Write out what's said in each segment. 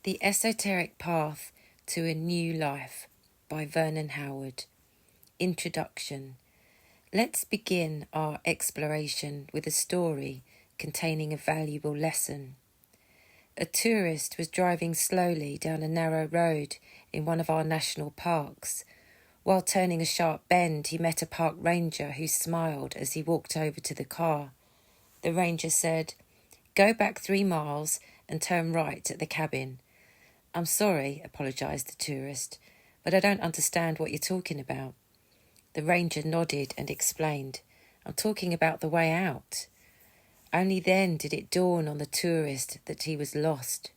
The Esoteric Path to a New Life by Vernon Howard. Introduction. Let's begin our exploration with a story containing a valuable lesson. A tourist was driving slowly down a narrow road in one of our national parks. While turning a sharp bend, he met a park ranger who smiled as he walked over to the car. The ranger said, "Go back 3 miles and turn right at the cabin." "I'm sorry," apologised the tourist, "but I don't understand what you're talking about." The ranger nodded and explained, "I'm talking about the way out." Only then did it dawn on the tourist that he was lost.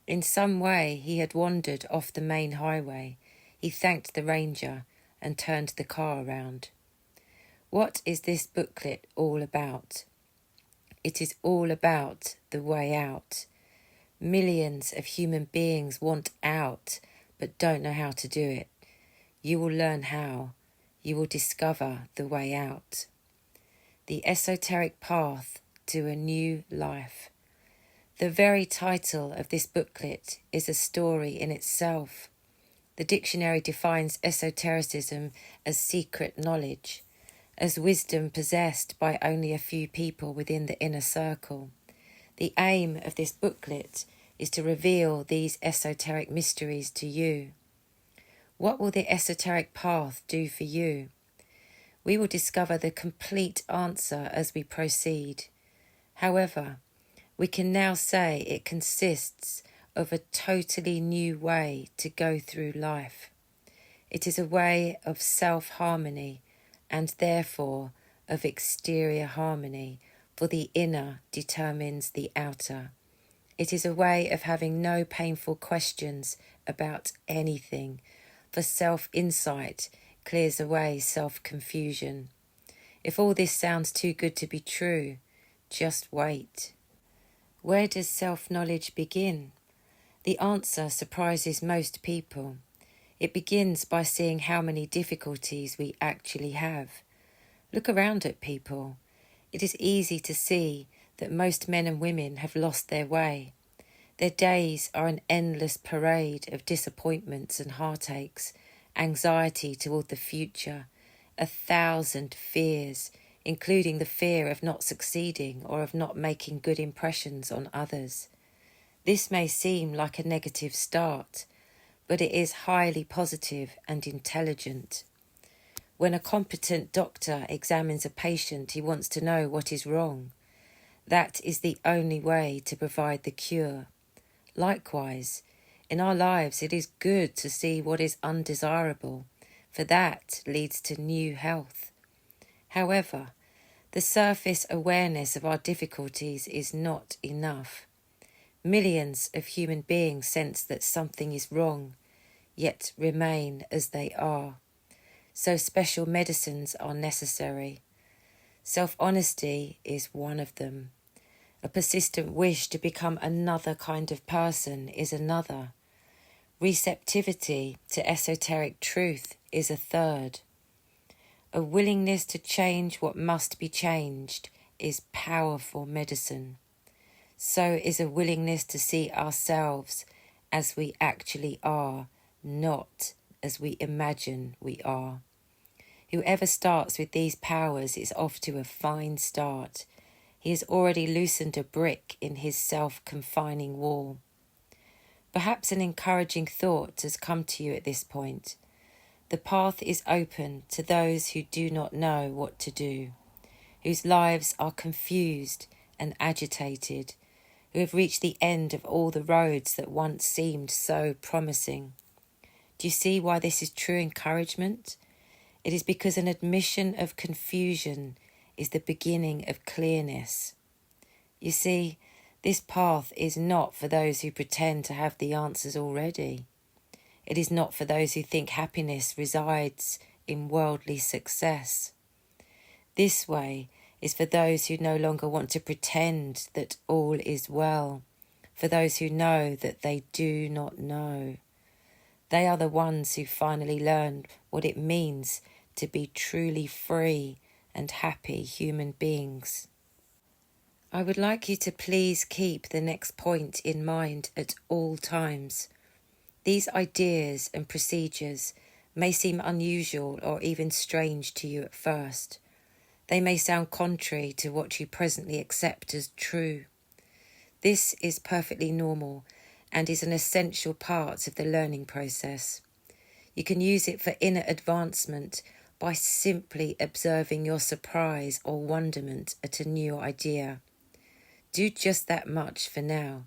In some way he had wandered off the main highway. He thanked the ranger and turned the car around. What is this booklet all about? It is all about the way out. Millions of human beings want out, but don't know how to do it. You will learn how. You will discover the way out. The Esoteric Path to a New Life. The very title of this booklet is a story in itself. The dictionary defines esotericism as secret knowledge, as wisdom possessed by only a few people within the inner circle. The aim of this booklet is to reveal these esoteric mysteries to you. What will the esoteric path do for you? We will discover the complete answer as we proceed. However, we can now say it consists of a totally new way to go through life. It is a way of self-harmony and therefore of exterior harmony, for the inner determines the outer. It is a way of having no painful questions about anything, for self-insight clears away self-confusion. If all this sounds too good to be true, just wait. Where does self-knowledge begin? The answer surprises most people. It begins by seeing how many difficulties we actually have. Look around at people. It is easy to see that most men and women have lost their way. Their days are an endless parade of disappointments and heartaches, anxiety toward the future, 1,000 fears, including the fear of not succeeding or of not making good impressions on others. This may seem like a negative start, but it is highly positive and intelligent. When a competent doctor examines a patient, he wants to know what is wrong. That is the only way to provide the cure. Likewise, in our lives it is good to see what is undesirable, for that leads to new health. However, the surface awareness of our difficulties is not enough. Millions of human beings sense that something is wrong, yet remain as they are. So special medicines are necessary. Self-honesty is one of them. A persistent wish to become another kind of person is another. Receptivity to esoteric truth is a third. A willingness to change what must be changed is powerful medicine. So is a willingness to see ourselves as we actually are, not as we imagine we are. Whoever starts with these powers is off to a fine start. He has already loosened a brick in his self-confining wall. Perhaps an encouraging thought has come to you at this point. The path is open to those who do not know what to do, whose lives are confused and agitated, who have reached the end of all the roads that once seemed so promising. Do you see why this is true encouragement? It is because an admission of confusion is the beginning of clearness. You see, this path is not for those who pretend to have the answers already. It is not for those who think happiness resides in worldly success. This way is for those who no longer want to pretend that all is well, for those who know that they do not know. They are the ones who finally learn what it means to be truly free and happy human beings. I would like you to please keep the next point in mind at all times. These ideas and procedures may seem unusual or even strange to you at first. They may sound contrary to what you presently accept as true. This is perfectly normal and is an essential part of the learning process. You can use it for inner advancement by simply observing your surprise or wonderment at a new idea. Do just that much for now.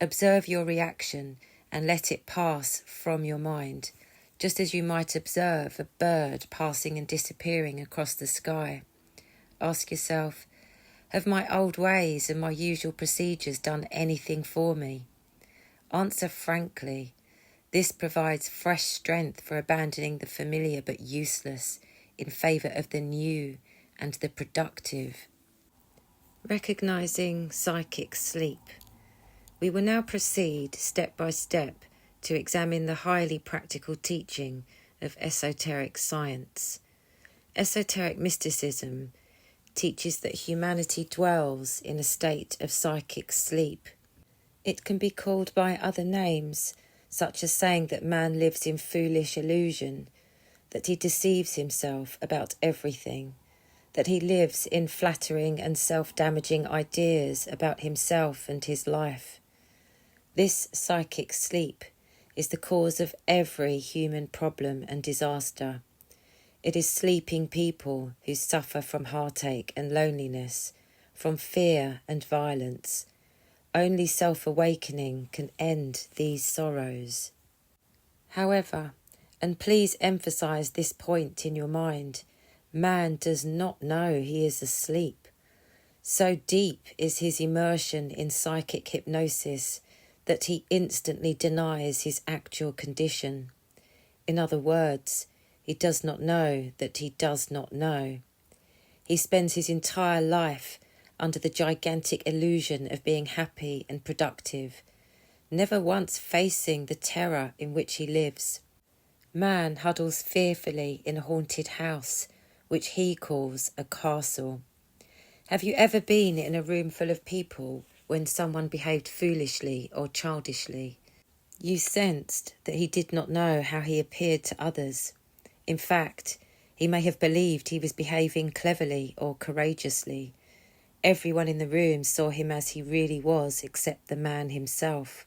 Observe your reaction and let it pass from your mind, just as you might observe a bird passing and disappearing across the sky. Ask yourself, have my old ways and my usual procedures done anything for me? Answer frankly. This provides fresh strength for abandoning the familiar but useless in favour of the new and the productive. Recognising psychic sleep. We will now proceed step by step to examine the highly practical teaching of esoteric science. Esoteric mysticism teaches that humanity dwells in a state of psychic sleep. It can be called by other names, such as saying that man lives in foolish illusion, that he deceives himself about everything, that he lives in flattering and self-damaging ideas about himself and his life. This psychic sleep is the cause of every human problem and disaster. It is sleeping people who suffer from heartache and loneliness, from fear and violence. Only self-awakening can end these sorrows. However, and please emphasize this point in your mind, man does not know he is asleep. So deep is his immersion in psychic hypnosis that he instantly denies his actual condition. In other words, he does not know that he does not know. He spends his entire life under the gigantic illusion of being happy and productive, never once facing the terror in which he lives. Man huddles fearfully in a haunted house, which he calls a castle. Have you ever been in a room full of people when someone behaved foolishly or childishly? You sensed that he did not know how he appeared to others. In fact, he may have believed he was behaving cleverly or courageously. Everyone in the room saw him as he really was, except the man himself.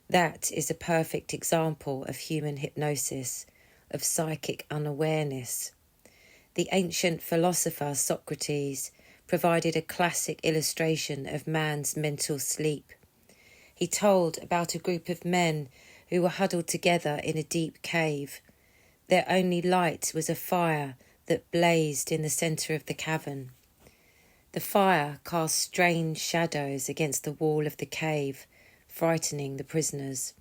That is a perfect example of human hypnosis, of psychic unawareness. The ancient philosopher Socrates provided a classic illustration of man's mental sleep. He told about a group of men who were huddled together in a deep cave. Their only light was a fire that blazed in the centre of the cavern. The fire cast strange shadows against the wall of the cave, frightening the prisoners.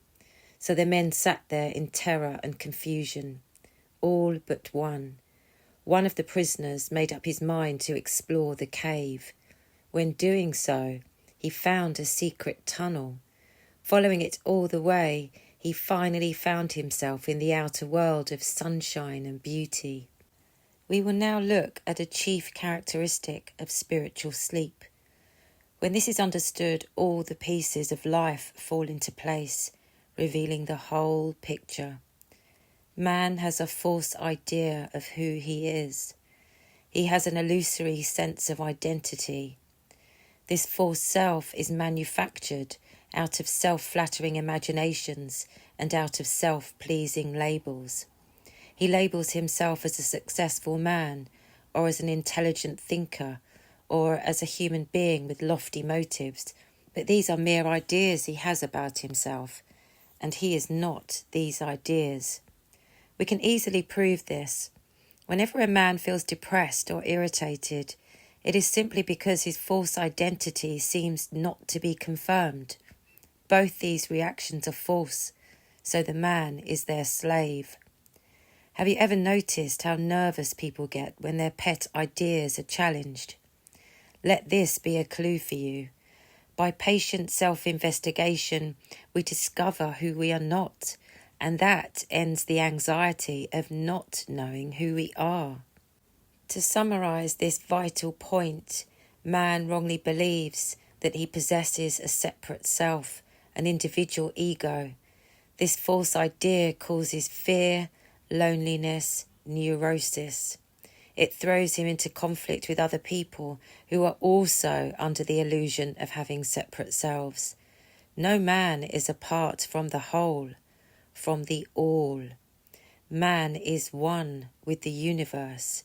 So the men sat there in terror and confusion, all but one. One of the prisoners made up his mind to explore the cave. When doing so, he found a secret tunnel. Following it all the way, he finally found himself in the outer world of sunshine and beauty. We will now look at a chief characteristic of spiritual sleep. When this is understood, all the pieces of life fall into place, revealing the whole picture. Man has a false idea of who he is. He has an illusory sense of identity. This false self is manufactured out of self-flattering imaginations and out of self-pleasing labels. He labels himself as a successful man, or as an intelligent thinker, or as a human being with lofty motives, but these are mere ideas he has about himself, and he is not these ideas. We can easily prove this. Whenever a man feels depressed or irritated, it is simply because his false identity seems not to be confirmed. Both these reactions are false, so the man is their slave. Have you ever noticed how nervous people get when their pet ideas are challenged? Let this be a clue for you. By patient self-investigation, we discover who we are not, and that ends the anxiety of not knowing who we are. To summarise this vital point, Man wrongly believes that he possesses a separate self, an individual ego. This false idea causes fear, loneliness, neurosis. It throws him into conflict with other people who are also under the illusion of having separate selves. No man is apart from the whole, from the all. Man is one with the universe.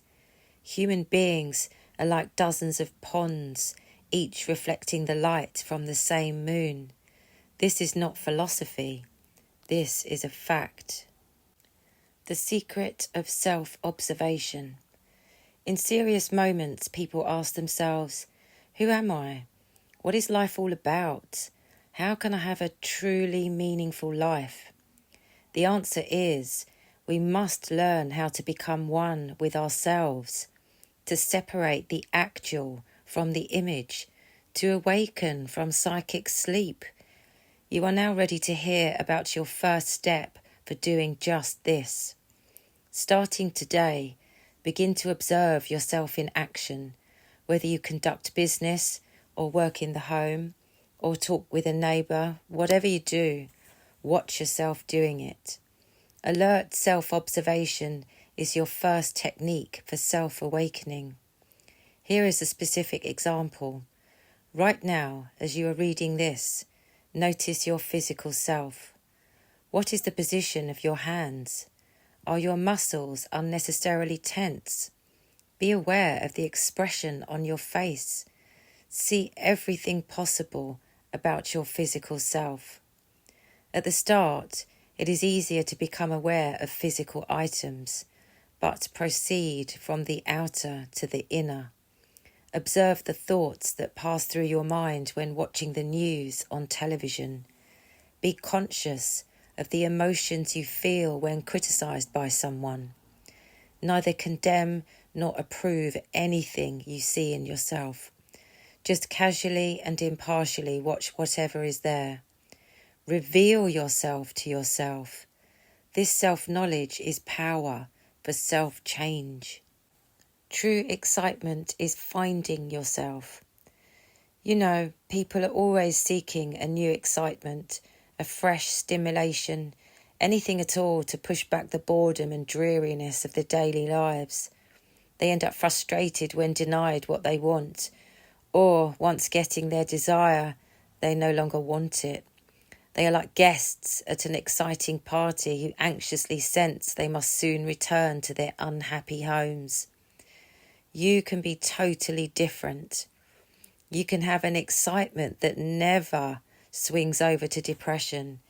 Human beings are like dozens of ponds, each reflecting the light from the same moon. This is not philosophy. This is a fact. The secret of self-observation. In serious moments, people ask themselves, who am I? What is life all about? How can I have a truly meaningful life? The answer is, we must learn how to become one with ourselves, to separate the actual from the image, to awaken from psychic sleep. You are now ready to hear about your first step for doing just this. Starting today, begin to observe yourself in action, whether you conduct business or work in the home or talk with a neighbour, whatever you do, watch yourself doing it. Alert self-observation is your first technique for self-awakening. Here is a specific example. Right now, as you are reading this, notice your physical self. What is the position of your hands? Are your muscles unnecessarily tense? Be aware of the expression on your face. See everything possible about your physical self. At the start, it is easier to become aware of physical items, but proceed from the outer to the inner. Observe the thoughts that pass through your mind when watching the news on television. Be conscious of the emotions you feel when criticised by someone. Neither condemn nor approve anything you see in yourself. Just casually and impartially watch whatever is there. Reveal yourself to yourself. This self-knowledge is power for self-change. True excitement is finding yourself. You know, people are always seeking a new excitement, a fresh stimulation, anything at all to push back the boredom and dreariness of their daily lives. They end up frustrated when denied what they want, or once getting their desire, they no longer want it. They are like guests at an exciting party who anxiously sense they must soon return to their unhappy homes. You can be totally different. You can have an excitement that never swings over to depression.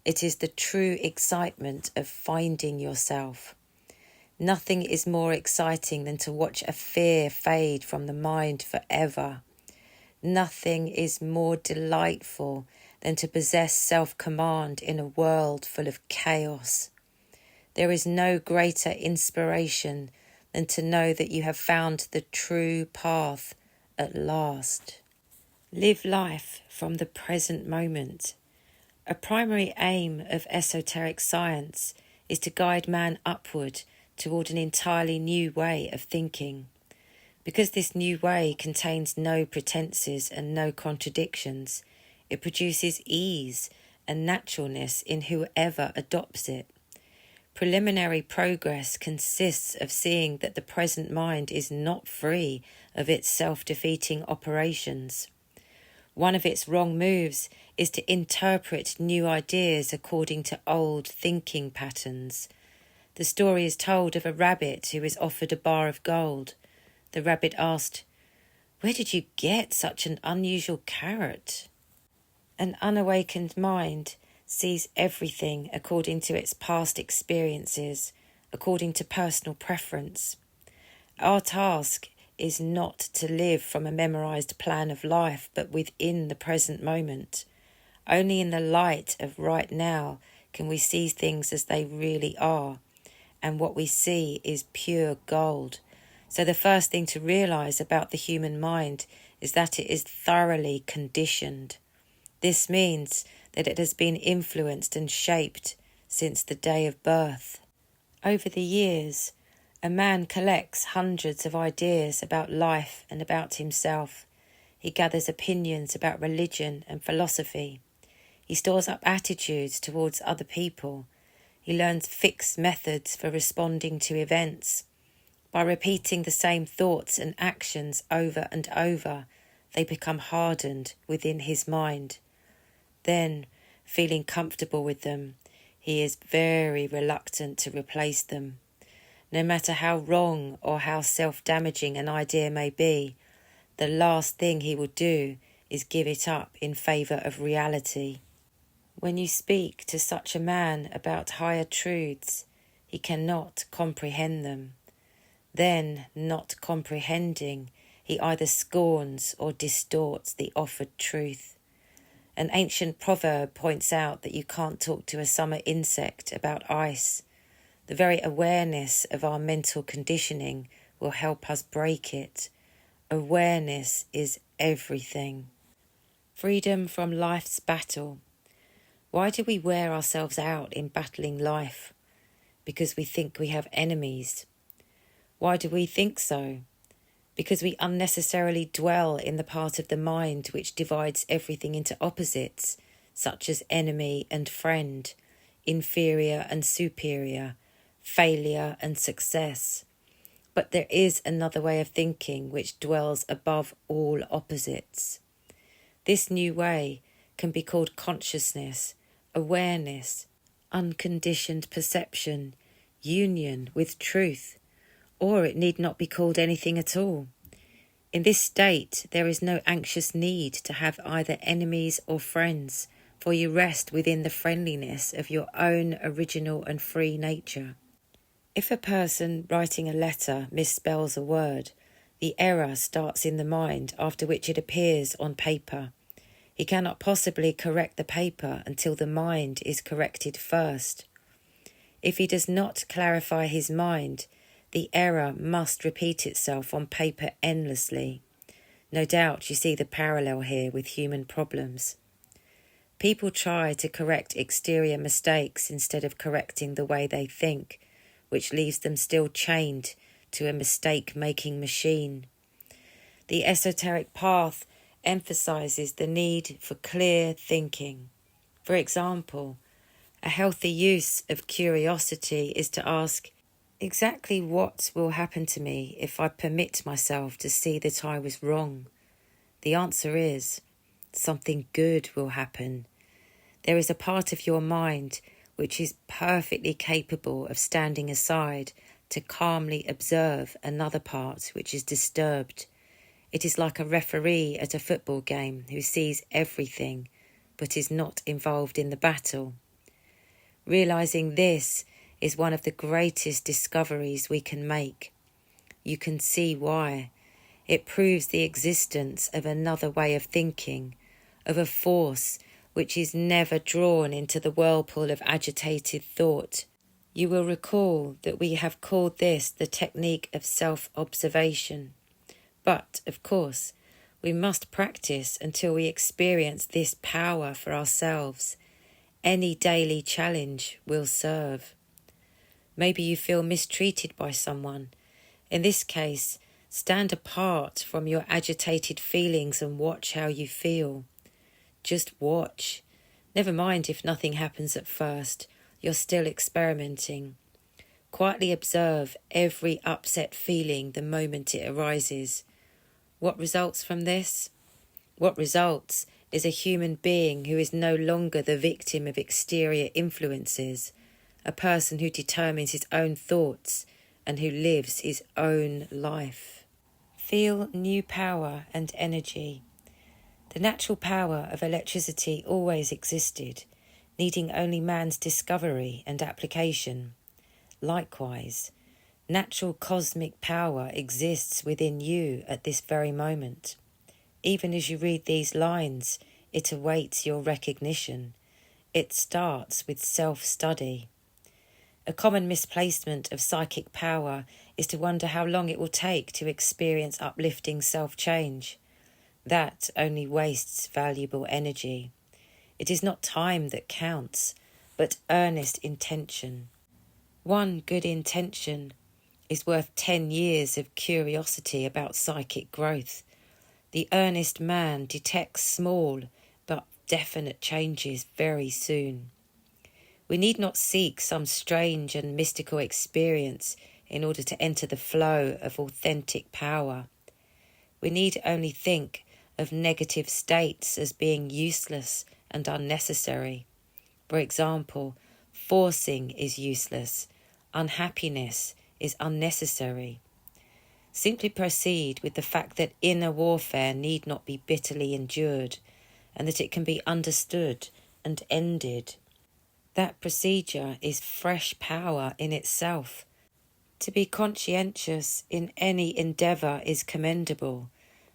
It is the true excitement of finding yourself. Nothing is more exciting than to watch a fear fade from the mind forever. Nothing is more delightful than to possess self-command in a world full of chaos. There is no greater inspiration than to know that you have found the true path at last. Live life from the present moment. A primary aim of esoteric science is to guide man upward toward an entirely new way of thinking. Because this new way contains no pretenses and no contradictions, it produces ease and naturalness in whoever adopts it. Preliminary progress consists of seeing that the present mind is not free of its self-defeating operations. One of its wrong moves is to interpret new ideas according to old thinking patterns. The story is told of a rabbit who is offered a bar of gold. The rabbit asked, "Where did you get such an unusual carrot?" An unawakened mind sees everything according to its past experiences, according to personal preference. Our task is not to live from a memorized plan of life, but within the present moment. Only in the light of right now can we see things as they really are, and what we see is pure gold. So the first thing to realize about the human mind is that it is thoroughly conditioned. This means that it has been influenced and shaped since the day of birth. Over the years, a man collects hundreds of ideas about life and about himself. He gathers opinions about religion and philosophy. He stores up attitudes towards other people. He learns fixed methods for responding to events. By repeating the same thoughts and actions over and over, they become hardened within his mind. Then, feeling comfortable with them, he is very reluctant to replace them. No matter how wrong or how self-damaging an idea may be, the last thing he will do is give it up in favour of reality. When you speak to such a man about higher truths, he cannot comprehend them. Then, not comprehending, he either scorns or distorts the offered truth. An ancient proverb points out that you can't talk to a summer insect about ice. The very awareness of our mental conditioning will help us break it. Awareness is everything. Freedom from life's battle. Why do we wear ourselves out in battling life? Because we think we have enemies. Why do we think so? Because we unnecessarily dwell in the part of the mind which divides everything into opposites, such as enemy and friend, inferior and superior, failure and success. But there is another way of thinking which dwells above all opposites. This new way can be called consciousness, awareness, unconditioned perception, union with truth, or it need not be called anything at all. In this state, there is no anxious need to have either enemies or friends, for you rest within the friendliness of your own original and free nature. If a person writing a letter misspells a word, the error starts in the mind, after which it appears on paper. He cannot possibly correct the paper until the mind is corrected first. If he does not clarify his mind, the error must repeat itself on paper endlessly. No doubt you see the parallel here with human problems. People try to correct exterior mistakes instead of correcting the way they think, which leaves them still chained to a mistake-making machine. The esoteric path emphasizes the need for clear thinking. For example, a healthy use of curiosity is to ask, exactly what will happen to me if I permit myself to see that I was wrong? The answer is, something good will happen. There is a part of your mind which is perfectly capable of standing aside to calmly observe another part which is disturbed. It is like a referee at a football game who sees everything but is not involved in the battle. Realizing this is one of the greatest discoveries we can make. You can see why. It proves the existence of another way of thinking, of a force which is never drawn into the whirlpool of agitated thought. You will recall that we have called this the technique of self-observation. But, of course, we must practice until we experience this power for ourselves. Any daily challenge will serve. Maybe you feel mistreated by someone. In this case, stand apart from your agitated feelings and watch how you feel. Just watch. Never mind if nothing happens at first. You're still experimenting. Quietly observe every upset feeling the moment it arises. What results from this? What results is a human being who is no longer the victim of exterior influences, a person who determines his own thoughts and who lives his own life. Feel new power and energy. The natural power of electricity always existed, needing only man's discovery and application. Likewise, natural cosmic power exists within you at this very moment. Even as you read these lines, it awaits your recognition. It starts with self-study. A common misplacement of psychic power is to wonder how long it will take to experience uplifting self-change. That only wastes valuable energy. It is not time that counts, but earnest intention. One good intention is worth 10 years of curiosity about psychic growth. The earnest man detects small but definite changes very soon. We need not seek some strange and mystical experience in order to enter the flow of authentic power. We need only think of negative states as being useless and unnecessary. For example, forcing is useless, unhappiness is unnecessary. Simply proceed with the fact that inner warfare need not be bitterly endured, and that it can be understood and ended. That procedure is fresh power in itself. To be conscientious in any endeavour is commendable,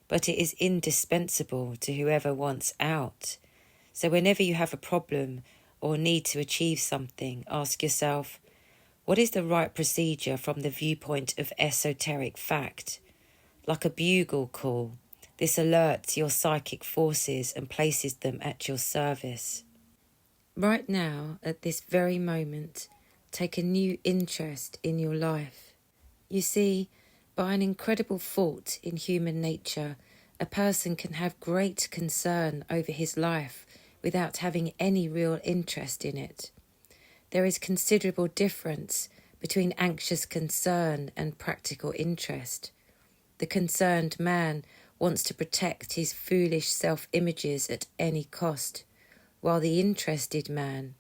but it is indispensable to whoever wants out. So whenever you have a problem or need to achieve something, ask yourself, what is the right procedure from the viewpoint of esoteric fact? Like a bugle call, this alerts your psychic forces and places them at your service. Right now, at this very moment, take a new interest in your life. You see, by an incredible fault in human nature, a person can have great concern over his life without having any real interest in it. There is considerable difference between anxious concern and practical interest. The concerned man wants to protect his foolish self-images at any cost, while the interested man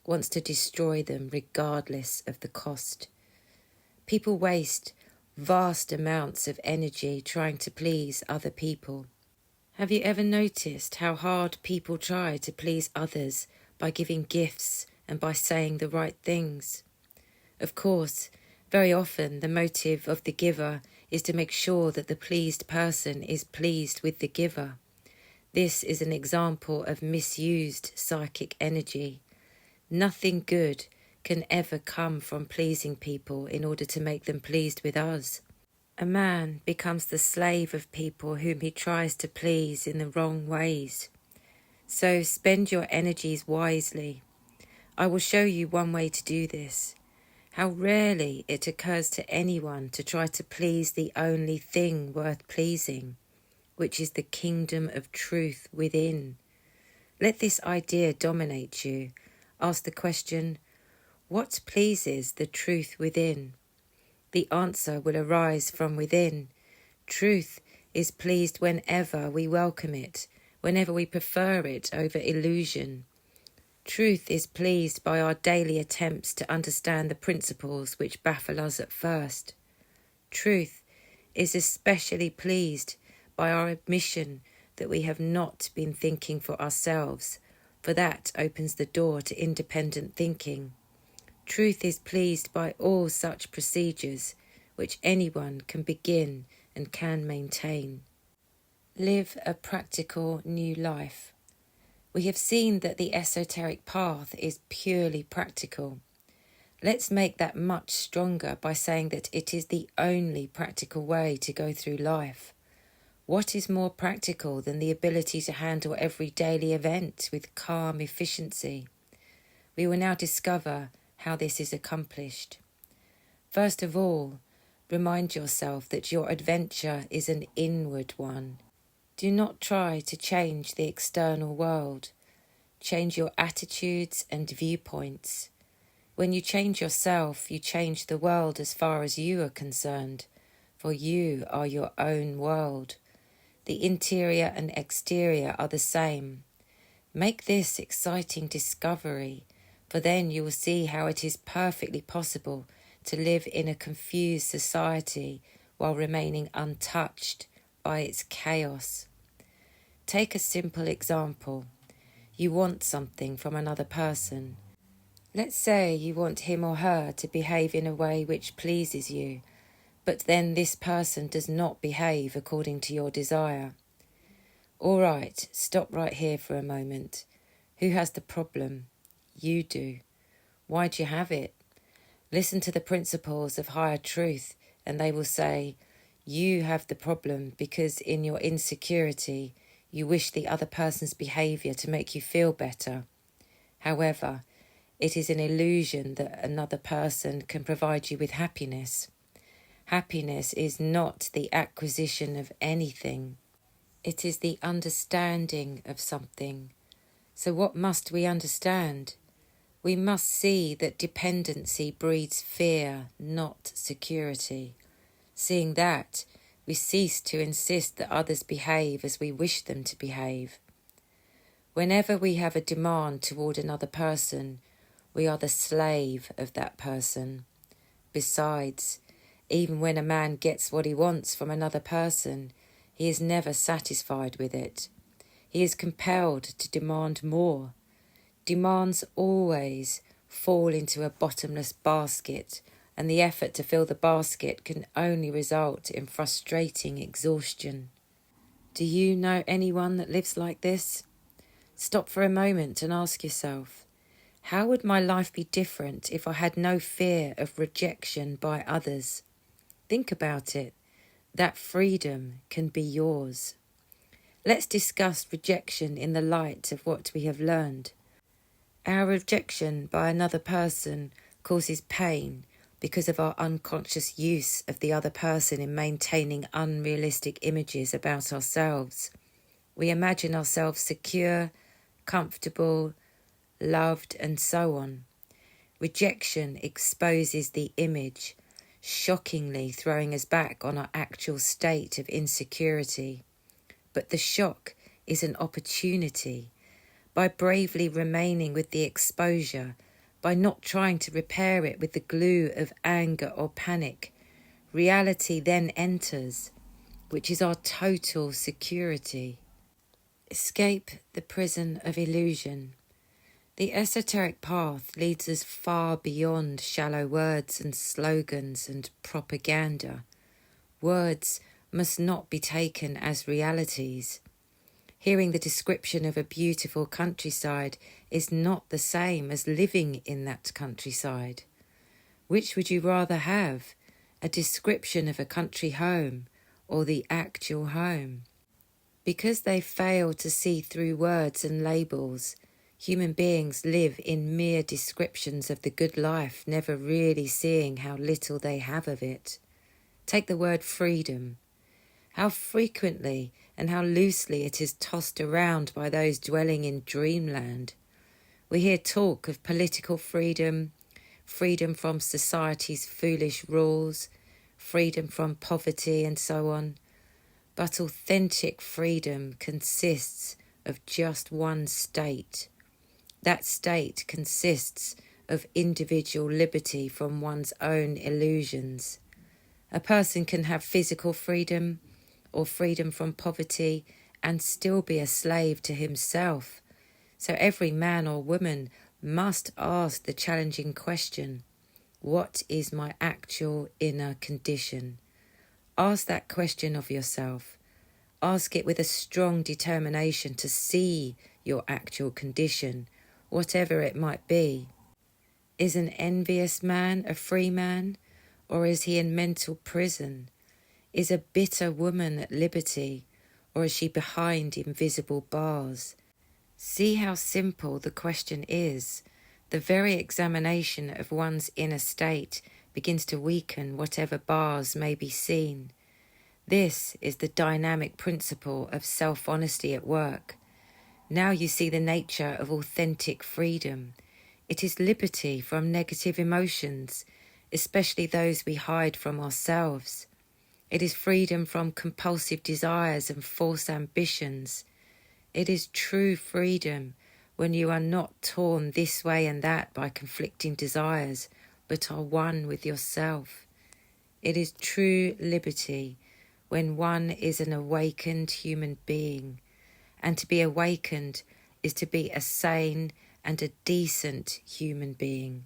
wants to destroy them regardless of the cost. People waste vast amounts of energy trying to please other people. Have you ever noticed how hard people try to please others by giving gifts and by saying the right things? Of course, very often the motive of the giver is to make sure that the pleased person is pleased with the giver. This is an example of misused psychic energy. Nothing good can ever come from pleasing people in order to make them pleased with us. A man becomes the slave of people whom he tries to please in the wrong ways. So spend your energies wisely. I will show you one way to do this. How rarely it occurs to anyone to try to please the only thing worth pleasing, which is the kingdom of truth within. Let this idea dominate you. Ask the question, what pleases the truth within? The answer will arise from within. Truth is pleased whenever we welcome it, whenever we prefer it over illusion. Truth is pleased by our daily attempts to understand the principles which baffle us at first. Truth is especially pleased by our admission that we have not been thinking for ourselves, for that opens the door to independent thinking. Truth is pleased by all such procedures which anyone can begin and can maintain. Live a practical new life. We have seen that the esoteric path is purely practical. Let's make that much stronger by saying that it is the only practical way to go through life. What is more practical than the ability to handle every daily event with calm efficiency? We will now discover how this is accomplished. First of all, remind yourself that your adventure is an inward one. Do not try to change the external world. Change your attitudes and viewpoints. When you change yourself, you change the world as far as you are concerned, for you are your own world. The interior and exterior are the same. Make this exciting discovery, for then you will see how it is perfectly possible to live in a confused society while remaining untouched by its chaos. Take a simple example. You want something from another person. Let's say you want him or her to behave in a way which pleases you, but then this person does not behave according to your desire. All right, stop right here for a moment. Who has the problem? You do. Why do you have it? Listen to the principles of higher truth, and they will say, you have the problem because in your insecurity, you wish the other person's behaviour to make you feel better. However, it is an illusion that another person can provide you with happiness. Happiness is not the acquisition of anything. It is the understanding of something. So what must we understand? We must see that dependency breeds fear, not security. Seeing that, we cease to insist that others behave as we wish them to behave. Whenever we have a demand toward another person, we are the slave of that person. Besides, even when a man gets what he wants from another person, he is never satisfied with it. He is compelled to demand more. Demands always fall into a bottomless basket, and the effort to fill the basket can only result in frustrating exhaustion. Do you know anyone that lives like this? Stop for a moment and ask yourself, how would my life be different if I had no fear of rejection by others? Think about it. That freedom can be yours. Let's discuss rejection in the light of what we have learned. Our rejection by another person causes pain because of our unconscious use of the other person in maintaining unrealistic images about ourselves. We imagine ourselves secure, comfortable, loved, and so on. Rejection exposes the image, shockingly throwing us back on our actual state of insecurity. But the shock is an opportunity. By bravely remaining with the exposure, by not trying to repair it with the glue of anger or panic, reality then enters, which is our total security. Escape the prison of illusion. The esoteric path leads us far beyond shallow words and slogans and propaganda. Words must not be taken as realities. Hearing the description of a beautiful countryside is not the same as living in that countryside. Which would you rather have, a description of a country home or the actual home? Because they fail to see through words and labels, human beings live in mere descriptions of the good life, never really seeing how little they have of it. Take the word freedom. How frequently and how loosely it is tossed around by those dwelling in dreamland. We hear talk of political freedom, freedom from society's foolish rules, freedom from poverty, and so on. But authentic freedom consists of just one state. That state consists of individual liberty from one's own illusions. A person can have physical freedom or freedom from poverty and still be a slave to himself. So every man or woman must ask the challenging question, what is my actual inner condition? Ask that question of yourself. Ask it with a strong determination to see your actual condition, whatever it might be. Is an envious man a free man, or is he in mental prison? Is a bitter woman at liberty, or is she behind invisible bars? See how simple the question is. The very examination of one's inner state begins to weaken whatever bars may be seen. This is the dynamic principle of self-honesty at work. Now you see the nature of authentic freedom. It is liberty from negative emotions, especially those we hide from ourselves. It is freedom from compulsive desires and false ambitions. It is true freedom when you are not torn this way and that by conflicting desires, but are one with yourself. It is true liberty when one is an awakened human being, and to be awakened is to be a sane and a decent human being.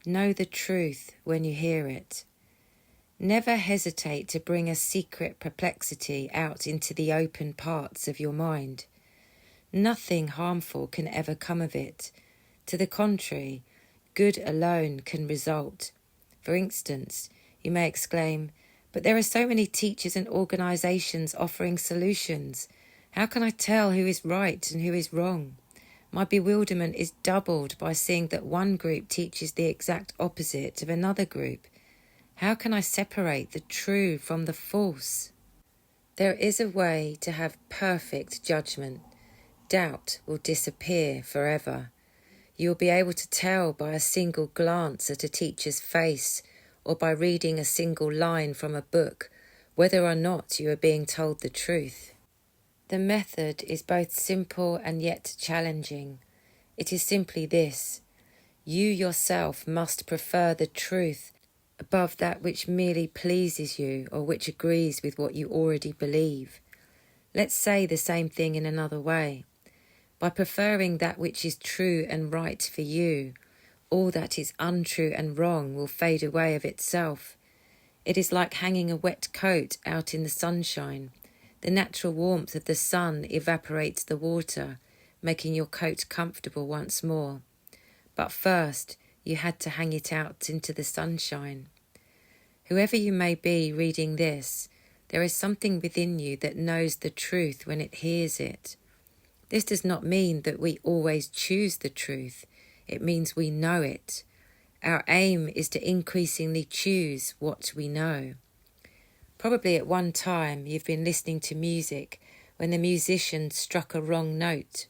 Know the truth when you hear it. Never hesitate to bring a secret perplexity out into the open parts of your mind. Nothing harmful can ever come of it. To the contrary, good alone can result. For instance, you may exclaim, but there are so many teachers and organisations offering solutions. How can I tell who is right and who is wrong? My bewilderment is doubled by seeing that one group teaches the exact opposite of another group. How can I separate the true from the false? There is a way to have perfect judgment. Doubt will disappear forever. You will be able to tell by a single glance at a teacher's face or by reading a single line from a book whether or not you are being told the truth. The method is both simple and yet challenging. It is simply this: you yourself must prefer the truth above that which merely pleases you or which agrees with what you already believe. Let's say the same thing in another way. By preferring that which is true and right for you, all that is untrue and wrong will fade away of itself. It is like hanging a wet coat out in the sunshine. The natural warmth of the sun evaporates the water, making your coat comfortable once more. But first, you had to hang it out into the sunshine. Whoever you may be reading this, there is something within you that knows the truth when it hears it. This does not mean that we always choose the truth. It means we know it. Our aim is to increasingly choose what we know. Probably at one time you've been listening to music when the musician struck a wrong note.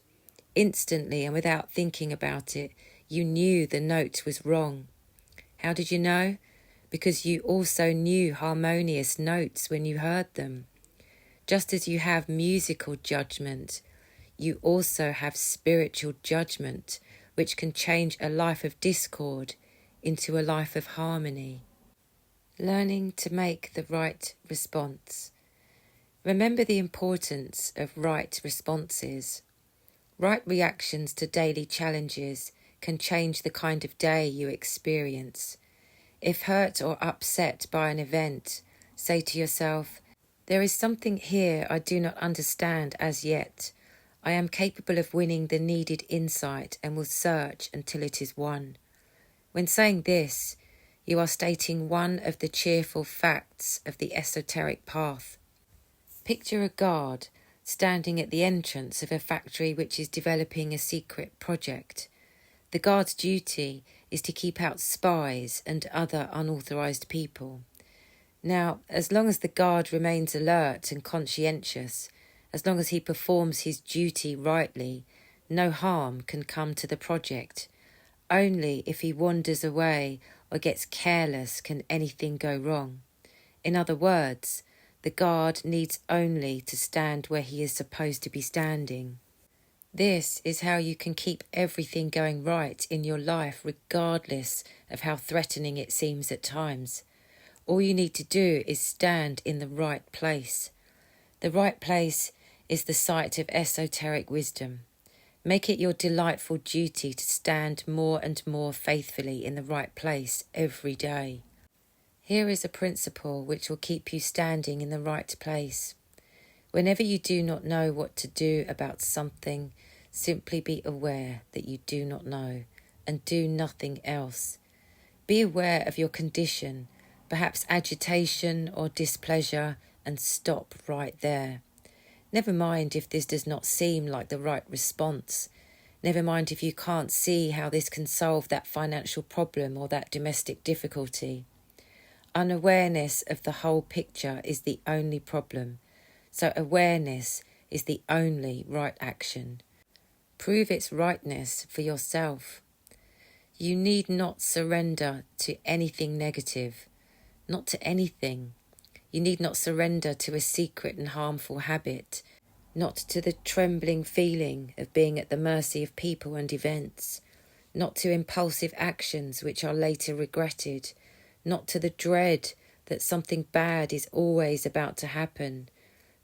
Instantly and without thinking about it, you knew the note was wrong. How did you know? Because you also knew harmonious notes when you heard them. Just as you have musical judgment, you also have spiritual judgment, which can change a life of discord into a life of harmony. Learning to make the right response. Remember the importance of right responses. Right reactions to daily challenges can change the kind of day you experience. If hurt or upset by an event, say to yourself, "There is something here I do not understand as yet. I am capable of winning the needed insight and will search until it is won." When saying this, you are stating one of the cheerful facts of the esoteric path. Picture a guard standing at the entrance of a factory which is developing a secret project. The guard's duty is to keep out spies and other unauthorized people. Now, as long as the guard remains alert and conscientious, as long as he performs his duty rightly, no harm can come to the project. Only if he wanders away or gets careless can anything go wrong. In other words, the guard needs only to stand where he is supposed to be standing. This is how you can keep everything going right in your life regardless of how threatening it seems at times. All you need to do is stand in the right place. The right place is the site of esoteric wisdom. Make it your delightful duty to stand more and more faithfully in the right place every day. Here is a principle which will keep you standing in the right place. Whenever you do not know what to do about something, simply be aware that you do not know and do nothing else. Be aware of your condition, perhaps agitation or displeasure, and stop right there. Never mind if this does not seem like the right response. Never mind if you can't see how this can solve that financial problem or that domestic difficulty. Unawareness of the whole picture is the only problem, so awareness is the only right action. Prove its rightness for yourself. You need not surrender to anything negative, not to anything. You need not surrender to a secret and harmful habit, not to the trembling feeling of being at the mercy of people and events, not to impulsive actions which are later regretted, not to the dread that something bad is always about to happen,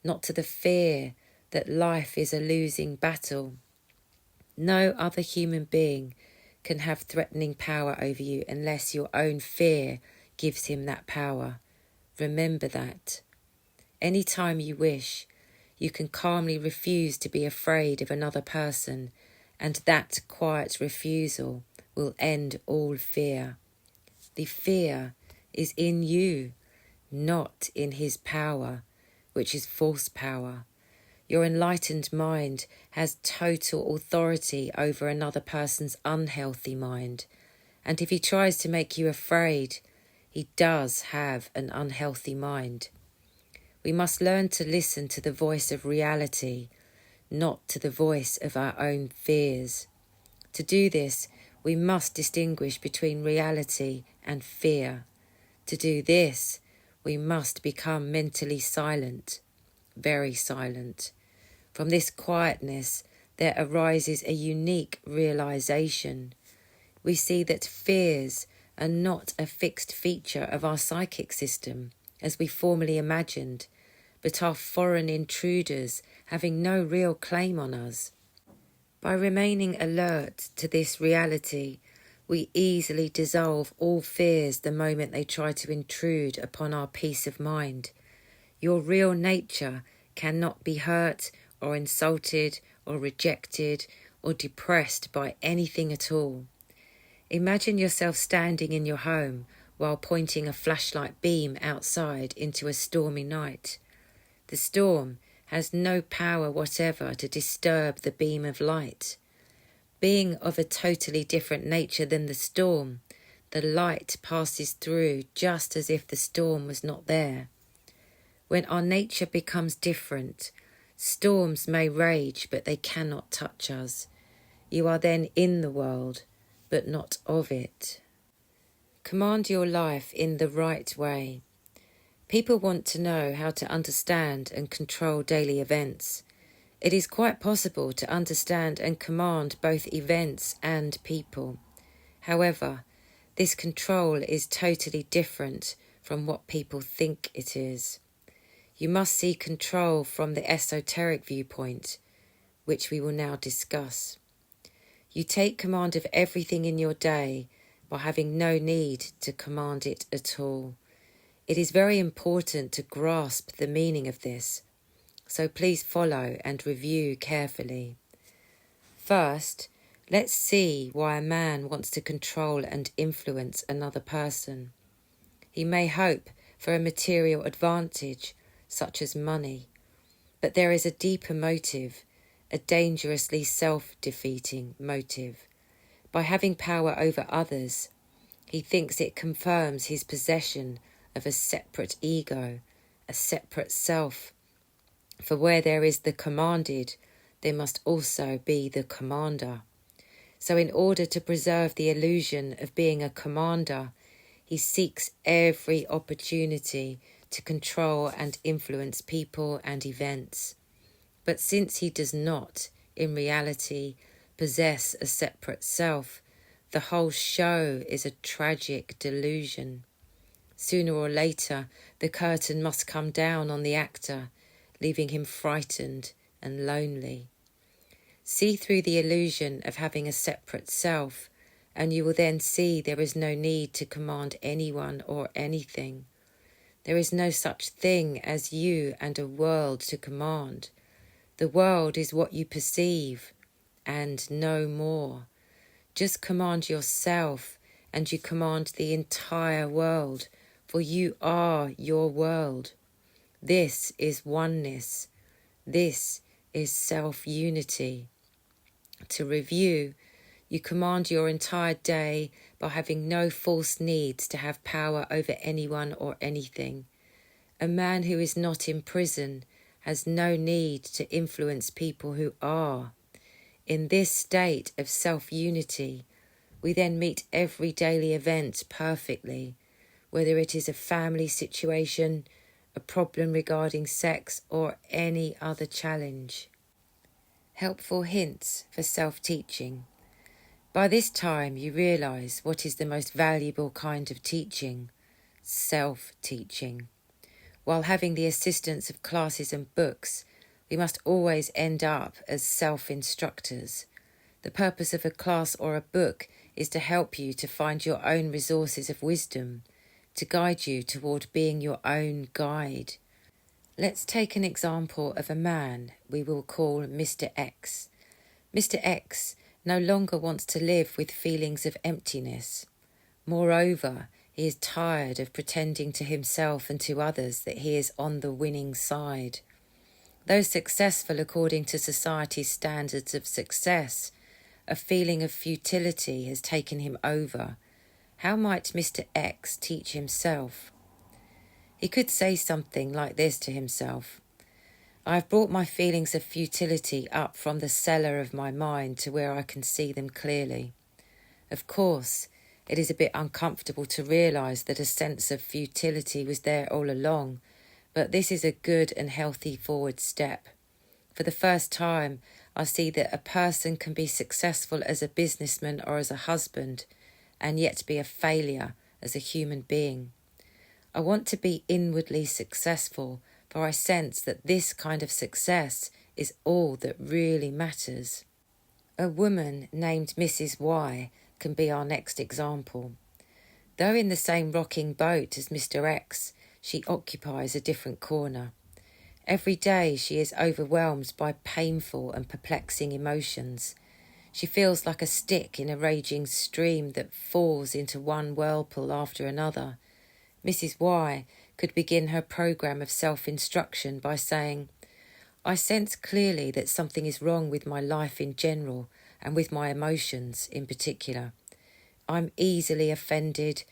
not to the fear that life is a losing battle. No other human being can have threatening power over you unless your own fear gives him that power. Remember that. Any time you wish, you can calmly refuse to be afraid of another person, and that quiet refusal will end all fear. The fear is in you, not in his power, which is false power. Your enlightened mind has total authority over another person's unhealthy mind, and if he tries to make you afraid, he does have an unhealthy mind. we must learn to listen to the voice of reality, not to the voice of our own fears. To do this, we must distinguish between reality and fear. To do this, we must become mentally silent, very silent. From this quietness, there arises a unique realization. We see that fears are not a fixed feature of our psychic system, as we formerly imagined, but are foreign intruders having no real claim on us. By remaining alert to this reality, we easily dissolve all fears the moment they try to intrude upon our peace of mind. Your real nature cannot be hurt or insulted or rejected or depressed by anything at all. Imagine yourself standing in your home while pointing a flashlight beam outside into a stormy night. The storm has no power whatever to disturb the beam of light. Being of a totally different nature than the storm, the light passes through just as if the storm was not there. When our nature becomes different, storms may rage, but they cannot touch us. You are then in the world, but not of it. Command your life in the right way. People want to know how to understand and control daily events. It is quite possible to understand and command both events and people. However, this control is totally different from what people think it is. You must see control from the esoteric viewpoint, which we will now discuss. You take command of everything in your day by having no need to command it at all. It is very important to grasp the meaning of this, so please follow and review carefully. First, let's see why a man wants to control and influence another person. He may hope for a material advantage, such as money, but there is a deeper motive, a dangerously self-defeating motive. By having power over others, he thinks it confirms his possession of a separate ego, a separate self. For where there is the commanded, there must also be the commander. So in order to preserve the illusion of being a commander, he seeks every opportunity to control and influence people and events. But since he does not, in reality, possess a separate self, the whole show is a tragic delusion. Sooner or later, the curtain must come down on the actor, leaving him frightened and lonely. See through the illusion of having a separate self, and you will then see there is no need to command anyone or anything. There is no such thing as you and a world to command. The world is what you perceive, and no more. Just command yourself, and you command the entire world, for you are your world. This is oneness. This is self-unity. To review, you command your entire day by having no false needs to have power over anyone or anything. A man who is not in prison has no need to influence people who are. In this state of self-unity, we then meet every daily event perfectly, whether it is a family situation, a problem regarding sex, or any other challenge. Helpful hints for self-teaching. By this time, you realise what is the most valuable kind of teaching: self-teaching. While having the assistance of classes and books, we must always end up as self-instructors. The purpose of a class or a book is to help you to find your own resources of wisdom, to guide you toward being your own guide. Let's take an example of a man we will call Mr. X. Mr. X no longer wants to live with feelings of emptiness. Moreover, he is tired of pretending to himself and to others that he is on the winning side. Though successful according to society's standards of success, a feeling of futility has taken him over. How might Mr. X teach himself? He could say something like this to himself: I have brought my feelings of futility up from the cellar of my mind to where I can see them clearly. Of course, it is a bit uncomfortable to realise that a sense of futility was there all along, but this is a good and healthy forward step. For the first time, I see that a person can be successful as a businessman or as a husband, and yet be a failure as a human being. I want to be inwardly successful, for I sense that this kind of success is all that really matters. A woman named Mrs. Y can be our next example. Though in the same rocking boat as Mr. X, she occupies a different corner. Every day she is overwhelmed by painful and perplexing emotions. She feels like a stick in a raging stream that falls into one whirlpool after another. Mrs. Y could begin her program of self-instruction by saying, I sense clearly that something is wrong with my life in general and with my emotions in particular. I'm easily offended,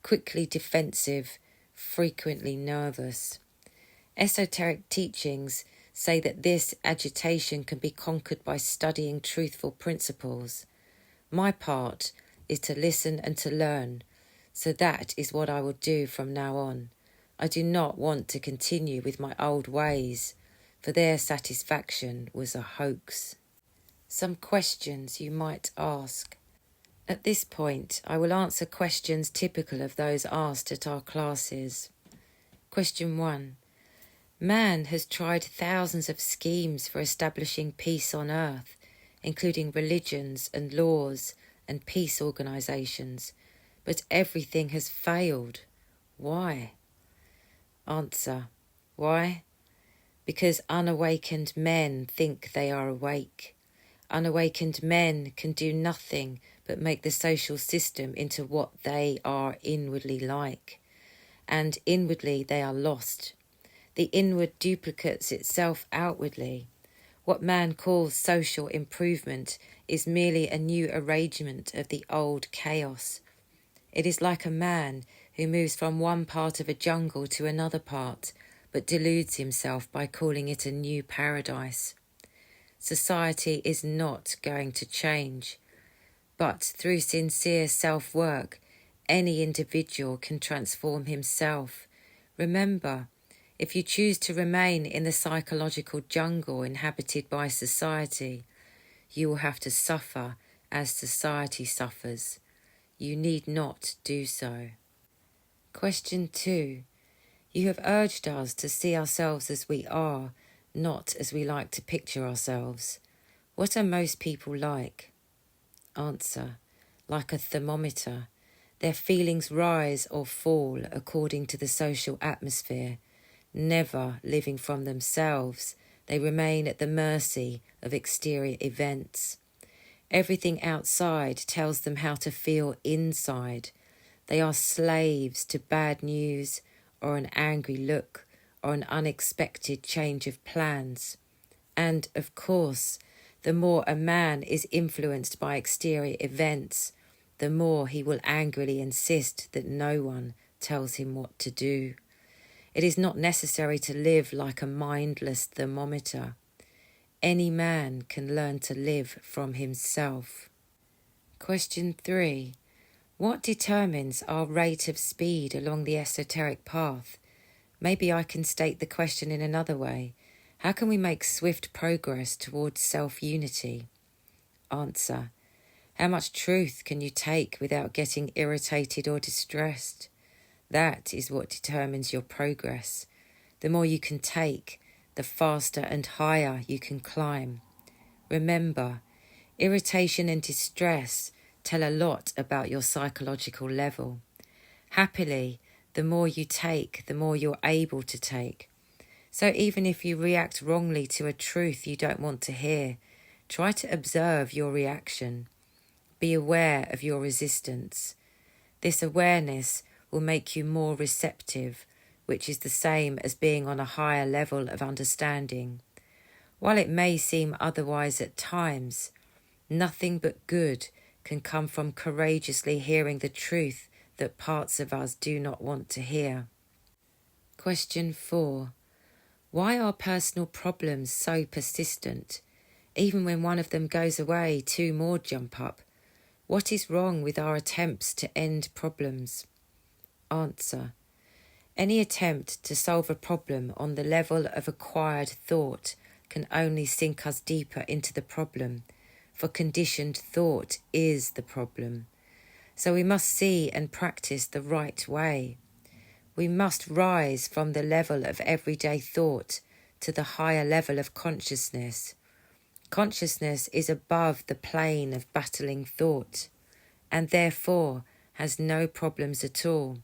quickly defensive, frequently nervous. Esoteric teachings say that this agitation can be conquered by studying truthful principles. My part is to listen and to learn, so that is what I will do from now on. I do not want to continue with my old ways, for their satisfaction was a hoax. Some questions you might ask. At this point, I will answer questions typical of those asked at our classes. Question 1. Man has tried thousands of schemes for establishing peace on earth, including religions and laws and peace organisations, but everything has failed. Why? Answer. Why? Because unawakened men think they are awake. Unawakened men can do nothing but make the social system into what they are inwardly like, and inwardly they are lost. The inward duplicates itself outwardly. What man calls social improvement is merely a new arrangement of the old chaos. It is like a man who moves from one part of a jungle to another part, but deludes himself by calling it a new paradise. Society is not going to change, but through sincere self-work, any individual can transform himself. Remember, if you choose to remain in the psychological jungle inhabited by society, you will have to suffer as society suffers. You need not do so. Question 2. You have urged us to see ourselves as we are, not as we like to picture ourselves. What are most people like? Answer. Like a thermometer. Their feelings rise or fall according to the social atmosphere. Never living from themselves, they remain at the mercy of exterior events. Everything outside tells them how to feel inside. They are slaves to bad news or an angry look or an unexpected change of plans. And, of course, the more a man is influenced by exterior events, the more he will angrily insist that no one tells him what to do. It is not necessary to live like a mindless thermometer. Any man can learn to live from himself. Question 3. What determines our rate of speed along the esoteric path? Maybe I can state the question in another way. How can we make swift progress towards self-unity? Answer. How much truth can you take without getting irritated or distressed? That is what determines your progress. The more you can take, the faster and higher you can climb. Remember, irritation and distress tell a lot about your psychological level. Happily, the more you take, the more you're able to take. So even if you react wrongly to a truth you don't want to hear, try to observe your reaction. Be aware of your resistance. This awareness will make you more receptive, which is the same as being on a higher level of understanding. While it may seem otherwise at times, nothing but good can come from courageously hearing the truth that parts of us do not want to hear. Question 4. Why are personal problems so persistent? Even when one of them goes away, two more jump up. What is wrong with our attempts to end problems? Answer. Any attempt to solve a problem on the level of acquired thought can only sink us deeper into the problem, for conditioned thought is the problem. So we must see and practice the right way. We must rise from the level of everyday thought to the higher level of consciousness. Consciousness is above the plane of battling thought, and therefore has no problems at all.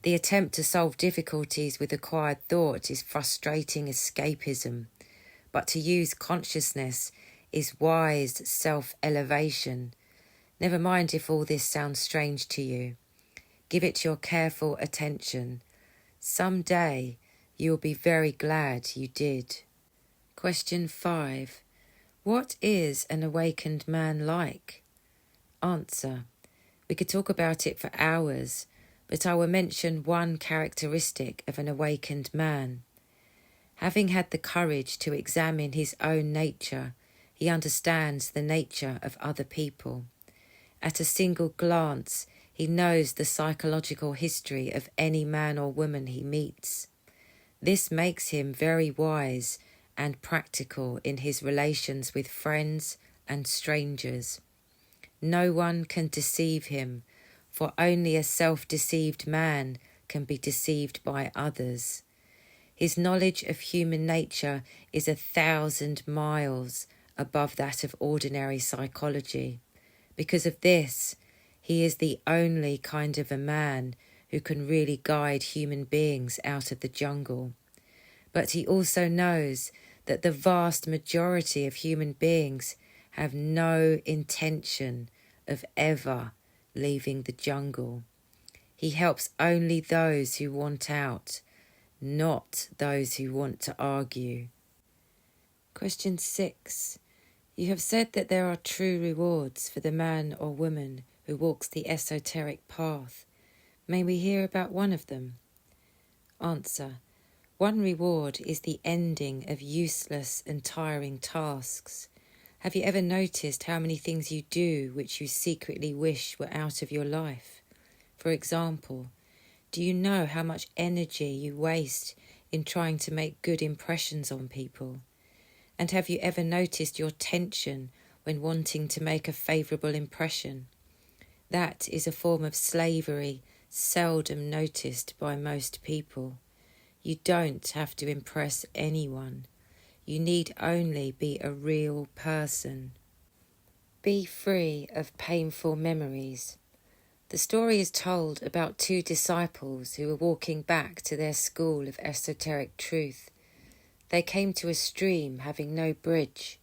The attempt to solve difficulties with acquired thought is frustrating escapism, but to use consciousness is wise self-elevation. Never mind if all this sounds strange to you. Give it your careful attention. Someday you will be very glad you did. Question 5. What is an awakened man like? Answer. We could talk about it for hours, but I will mention one characteristic of an awakened man. Having had the courage to examine his own nature, he understands the nature of other people. At a single glance, he knows the psychological history of any man or woman he meets. This makes him very wise and practical in his relations with friends and strangers. No one can deceive him, for only a self-deceived man can be deceived by others. His knowledge of human nature is 1,000 miles above that of ordinary psychology. Because of this, he is the only kind of a man who can really guide human beings out of the jungle. But he also knows that the vast majority of human beings have no intention of ever leaving the jungle. He helps only those who want out, not those who want to argue. Question 6. You have said that there are true rewards for the man or woman who walks the esoteric path. May we hear about one of them? Answer. One reward is the ending of useless and tiring tasks. Have you ever noticed how many things you do which you secretly wish were out of your life? For example, do you know how much energy you waste in trying to make good impressions on people? And have you ever noticed your tension when wanting to make a favourable impression? That is a form of slavery seldom noticed by most people. You don't have to impress anyone. You need only be a real person. Be free of painful memories. The story is told about two disciples who were walking back to their school of esoteric truth. They came to a stream having no bridge.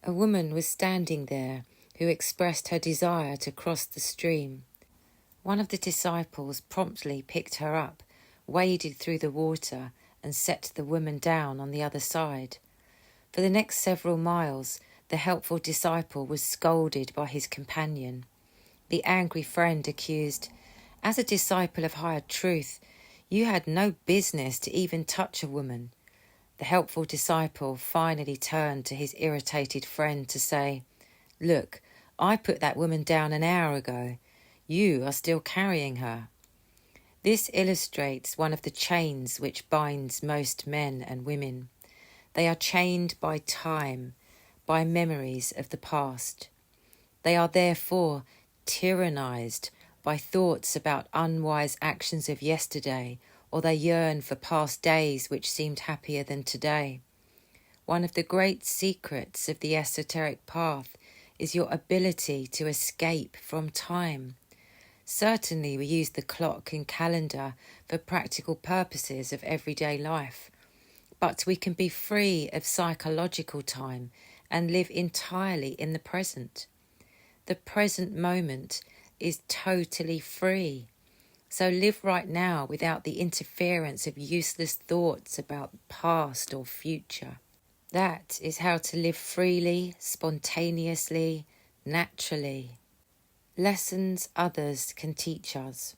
A woman was standing there who expressed her desire to cross the stream. One of the disciples promptly picked her up, waded through the water, and set the woman down on the other side. For the next several miles, the helpful disciple was scolded by his companion. The angry friend accused, "As a disciple of higher truth, you had no business to even touch a woman." The helpful disciple finally turned to his irritated friend to say, "Look, I put that woman down an hour ago. You are still carrying her." This illustrates one of the chains which binds most men and women. They are chained by time, by memories of the past. They are therefore tyrannized by thoughts about unwise actions of yesterday, or they yearn for past days which seemed happier than today. One of the great secrets of the esoteric path is your ability to escape from time. Certainly we use the clock and calendar for practical purposes of everyday life, but we can be free of psychological time and live entirely in the present. The present moment is totally free. So live right now without the interference of useless thoughts about past or future. That is how to live freely, spontaneously, naturally. Lessons others can teach us.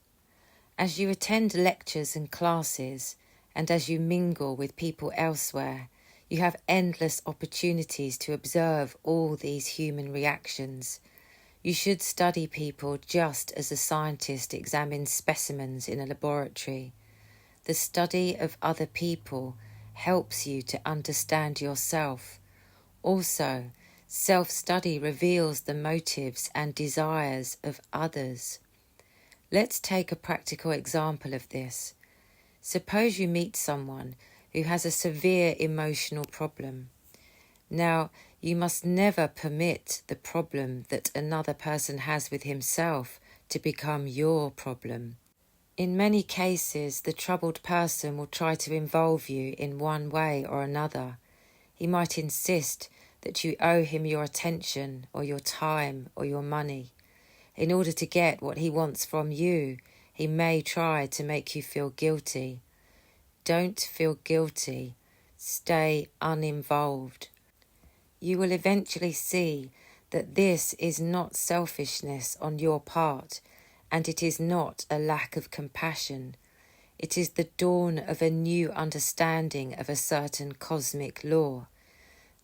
As you attend lectures and classes, and as you mingle with people elsewhere, you have endless opportunities to observe all these human reactions. You should study people just as a scientist examines specimens in a laboratory. The study of other people helps you to understand yourself. Also, self-study reveals the motives and desires of others. Let's take a practical example of this. Suppose you meet someone who has a severe emotional problem. Now, you must never permit the problem that another person has with himself to become your problem. In many cases, the troubled person will try to involve you in one way or another. He might insist that you owe him your attention or your time or your money. In order to get what he wants from you, he may try to make you feel guilty. Don't feel guilty. Stay uninvolved. You will eventually see that this is not selfishness on your part, and it is not a lack of compassion. It is the dawn of a new understanding of a certain cosmic law.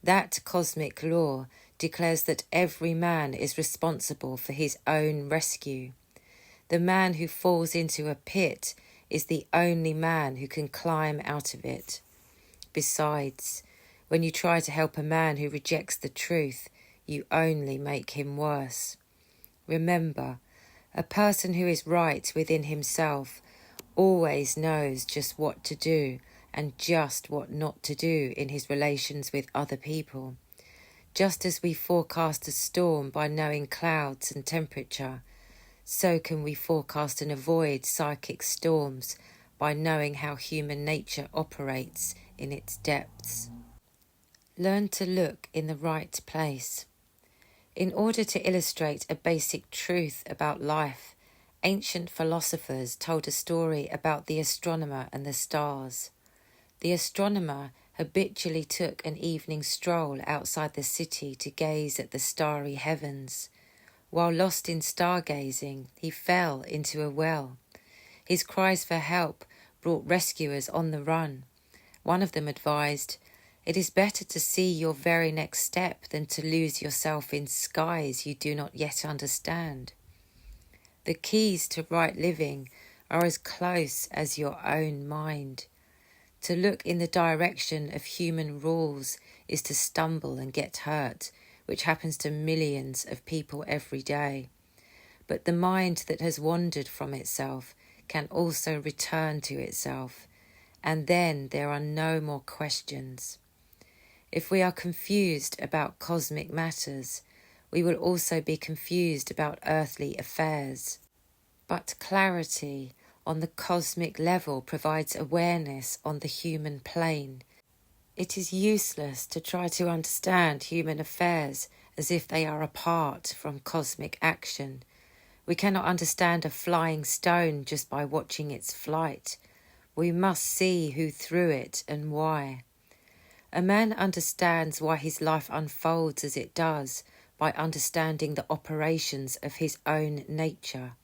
That cosmic law declares that every man is responsible for his own rescue. The man who falls into a pit is the only man who can climb out of it. Besides, when you try to help a man who rejects the truth, you only make him worse. Remember, a person who is right within himself always knows just what to do and just what not to do in his relations with other people. Just as we forecast a storm by knowing clouds and temperature, so can we forecast and avoid psychic storms by knowing how human nature operates in its depths. Learn to look in the right place. In order to illustrate a basic truth about life, ancient philosophers told a story about the astronomer and the stars. The astronomer habitually took an evening stroll outside the city to gaze at the starry heavens. While lost in stargazing, he fell into a well. His cries for help brought rescuers on the run. One of them advised, "It is better to see your very next step than to lose yourself in skies you do not yet understand." The keys to right living are as close as your own mind. To look in the direction of human rules is to stumble and get hurt, which happens to millions of people every day. But the mind that has wandered from itself can also return to itself, and then there are no more questions. If we are confused about cosmic matters, we will also be confused about earthly affairs. But clarity on the cosmic level provides awareness on the human plane. It is useless to try to understand human affairs as if they are apart from cosmic action. We cannot understand a flying stone just by watching its flight. We must see who threw it and why. A man understands why his life unfolds as it does by understanding the operations of his own nature.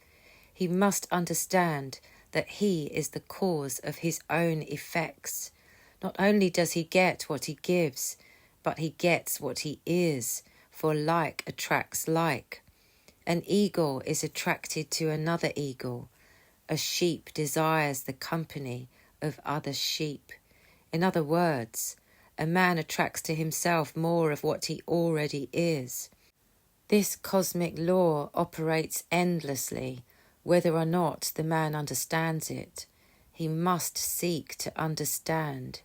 He must understand that he is the cause of his own effects. Not only does he get what he gives, but he gets what he is, for like attracts like. An eagle is attracted to another eagle. A sheep desires the company of other sheep. In other words, a man attracts to himself more of what he already is. This cosmic law operates endlessly, whether or not the man understands it. He must seek to understand.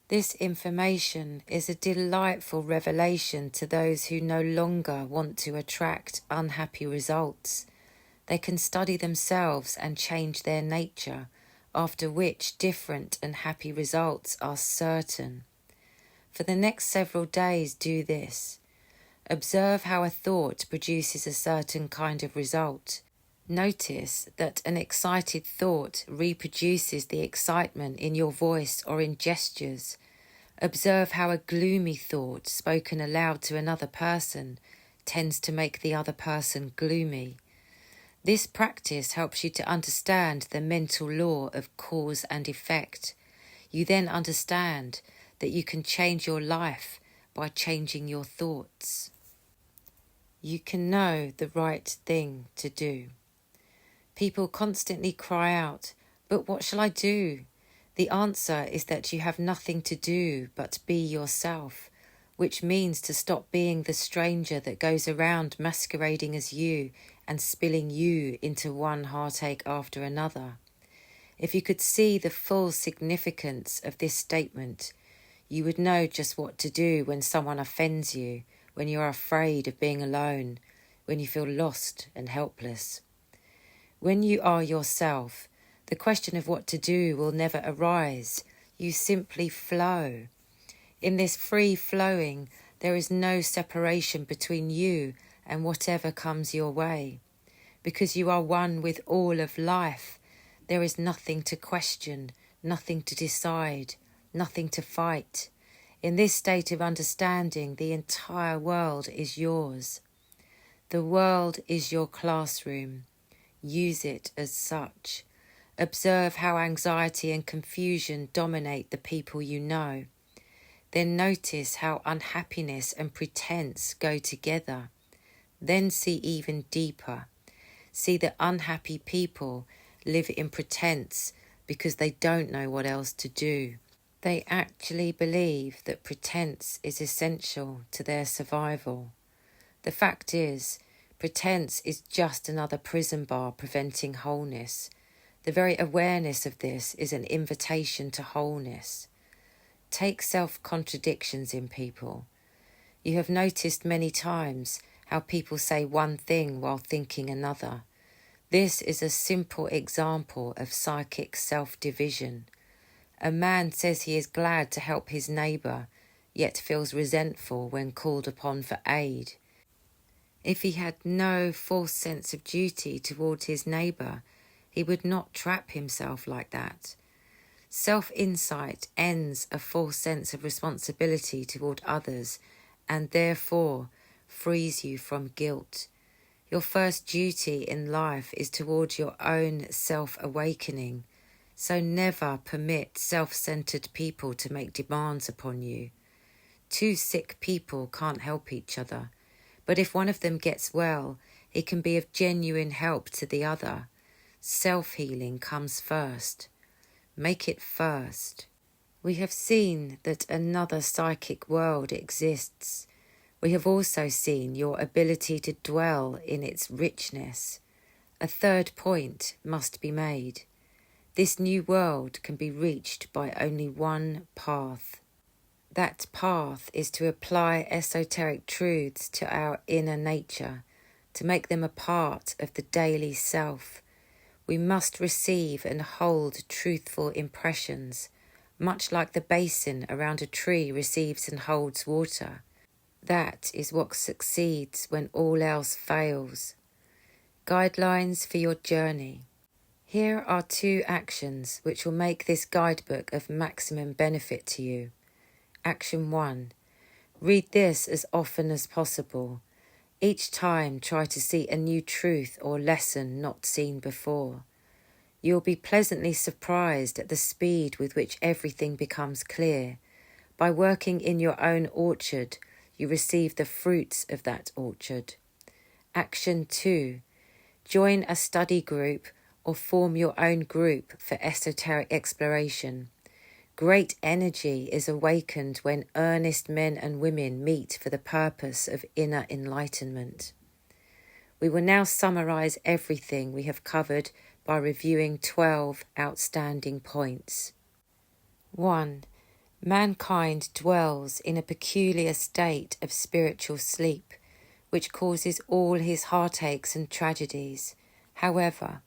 This information is a delightful revelation to those who no longer want to attract unhappy results. They can study themselves and change their nature, after which different and happy results are certain. For the next several days, do this. Observe how a thought produces a certain kind of result. Notice that an excited thought reproduces the excitement in your voice or in gestures. Observe how a gloomy thought spoken aloud to another person tends to make the other person gloomy. This practice helps you to understand the mental law of cause and effect. You then understand that you can change your life by changing your thoughts. You can know the right thing to do. People constantly cry out, "But what shall I do?" The answer is that you have nothing to do but be yourself, which means to stop being the stranger that goes around masquerading as you and spilling you into one heartache after another. If you could see the full significance of this statement, you would know just what to do when someone offends you, when you are afraid of being alone, when you feel lost and helpless. When you are yourself, the question of what to do will never arise. You simply flow. In this free flowing, there is no separation between you and whatever comes your way. Because you are one with all of life, there is nothing to question, nothing to decide, nothing to fight. In this state of understanding, the entire world is yours. The world is your classroom. Use it as such. Observe how anxiety and confusion dominate the people you know. Then notice how unhappiness and pretense go together. Then see even deeper. See that unhappy people live in pretense because they don't know what else to do. They actually believe that pretense is essential to their survival. The fact is, pretense is just another prison bar preventing wholeness. The very awareness of this is an invitation to wholeness. Take self-contradictions in people. You have noticed many times how people say one thing while thinking another. This is a simple example of psychic self-division. A man says he is glad to help his neighbour, yet feels resentful when called upon for aid. If he had no false sense of duty towards his neighbour, he would not trap himself like that. Self-insight ends a false sense of responsibility toward others and therefore frees you from guilt. Your first duty in life is towards your own self-awakening, so never permit self-centered people to make demands upon you. Two sick people can't help each other, but if one of them gets well, it can be of genuine help to the other. Self-healing comes first. Make it first. We have seen that another psychic world exists. We have also seen your ability to dwell in its richness. A third point must be made. This new world can be reached by only one path. That path is to apply esoteric truths to our inner nature, to make them a part of the daily self. We must receive and hold truthful impressions, much like the basin around a tree receives and holds water. That is what succeeds when all else fails. Guidelines for your journey. Here are 2 actions which will make this guidebook of maximum benefit to you. Action 1. Read this as often as possible. Each time try to see a new truth or lesson not seen before. You'll be pleasantly surprised at the speed with which everything becomes clear. By working in your own orchard, you receive the fruits of that orchard. Action 2. Join a study group or form your own group for esoteric exploration. Great energy is awakened when earnest men and women meet for the purpose of inner enlightenment. We will now summarize everything we have covered by reviewing 12 outstanding points. 1. Mankind dwells in a peculiar state of spiritual sleep, which causes all his heartaches and tragedies. However,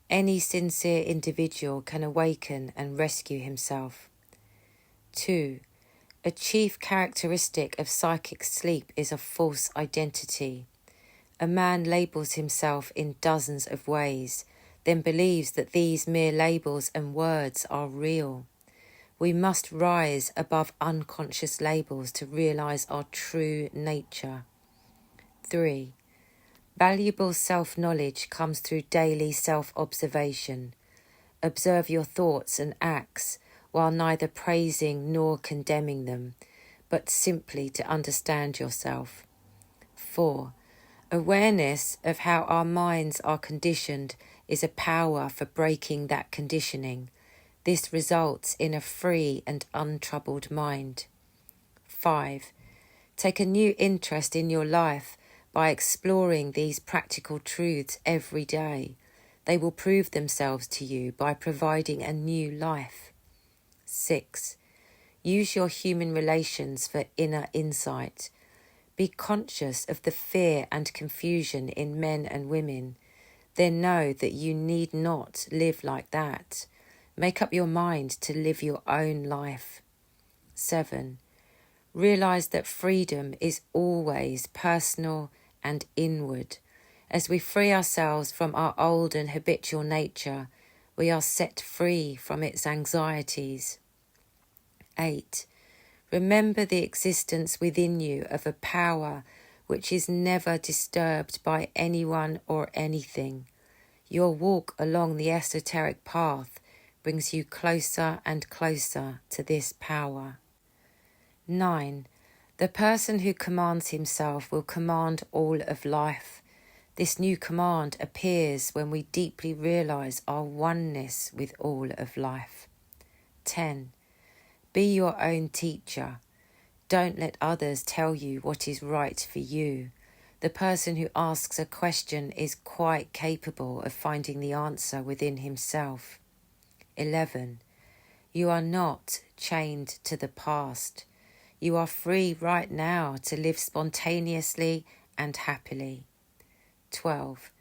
any sincere individual can awaken and rescue himself. 2. A chief characteristic of psychic sleep is a false identity. A man labels himself in dozens of ways, then believes that these mere labels and words are real. We must rise above unconscious labels to realize our true nature. 3. Valuable self-knowledge comes through daily self-observation. Observe your thoughts and acts, while neither praising nor condemning them, but simply to understand yourself. 4. Awareness of how our minds are conditioned is a power for breaking that conditioning. This results in a free and untroubled mind. 5. Take a new interest in your life by exploring these practical truths every day. They will prove themselves to you by providing a new life. 6. Use your human relations for inner insight. Be conscious of the fear and confusion in men and women. Then know that you need not live like that. Make up your mind to live your own life. 7. Realize that freedom is always personal and inward. As we free ourselves from our old and habitual nature, we are set free from its anxieties. 8. Remember the existence within you of a power which is never disturbed by anyone or anything. Your walk along the esoteric path brings you closer and closer to this power. 9. The person who commands himself will command all of life. This new command appears when we deeply realize our oneness with all of life. 10. Be your own teacher. Don't let others tell you what is right for you. The person who asks a question is quite capable of finding the answer within himself. 11. You are not chained to the past. You are free right now to live spontaneously and happily. 12.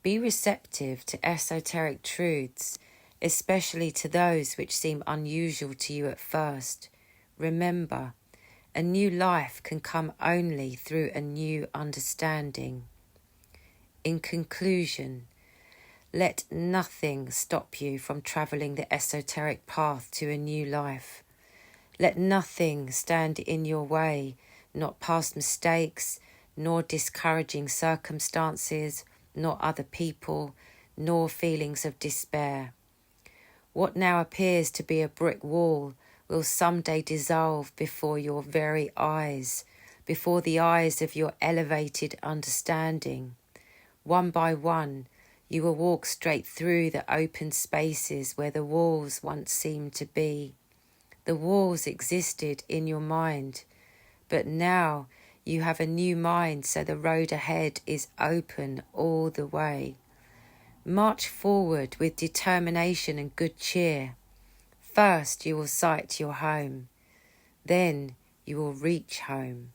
Be receptive to esoteric truths, especially to those which seem unusual to you at first. Remember, a new life can come only through a new understanding. In conclusion, let nothing stop you from travelling the esoteric path to a new life. Let nothing stand in your way, not past mistakes, nor discouraging circumstances, nor other people, nor feelings of despair. What now appears to be a brick wall will someday dissolve before your very eyes, before the eyes of your elevated understanding. One by one, you will walk straight through the open spaces where the walls once seemed to be. The walls existed in your mind, but now you have a new mind, so the road ahead is open all the way. March forward with determination and good cheer. First you will sight your home, then you will reach home.